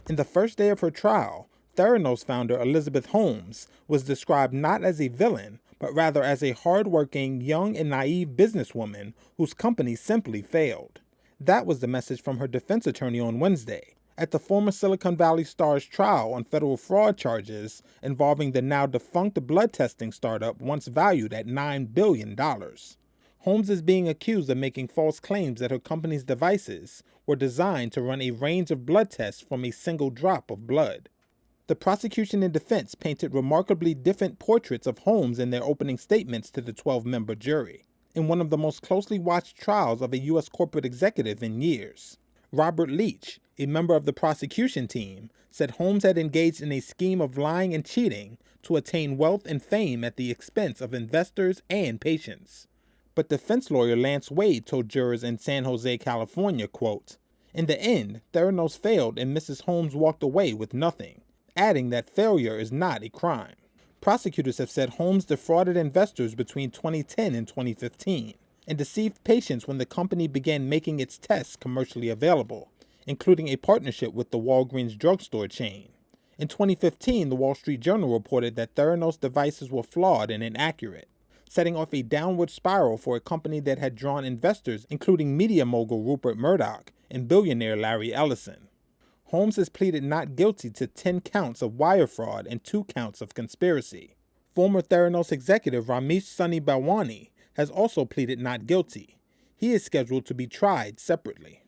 In the first day of her trial, Theranos founder Elizabeth Holmes was described not as a villain, but rather as a hard-working, young and naive businesswoman whose company simply failed. That was the message from her defense attorney on Wednesday, at the former Silicon Valley star's trial on federal fraud charges involving the now defunct blood testing startup once valued at $9 billion. Holmes is being accused of making false claims that her company's devices were designed to run a range of blood tests from a single drop of blood. The prosecution and defense painted remarkably different portraits of Holmes in their opening statements to the 12-member jury, in one of the most closely watched trials of a U.S. corporate executive in years. Robert Leach, a member of the prosecution team, said Holmes had engaged in a scheme of lying and cheating to attain wealth and fame at the expense of investors and patients. But defense lawyer Lance Wade told jurors in San Jose, California, quote, "In the end, Theranos failed and Mrs. Holmes walked away with nothing," adding that failure is not a crime. Prosecutors have said Holmes defrauded investors between 2010 and 2015 and deceived patients when the company began making its tests commercially available, including a partnership with the Walgreens drugstore chain. In 2015, the Wall Street Journal reported that Theranos devices were flawed and inaccurate, setting off a downward spiral for a company that had drawn investors including media mogul Rupert Murdoch and billionaire Larry Ellison. Holmes has pleaded not guilty to 10 counts of wire fraud and 2 counts of conspiracy. Former Theranos executive Ramesh Sunny Balwani has also pleaded not guilty. He is scheduled to be tried separately.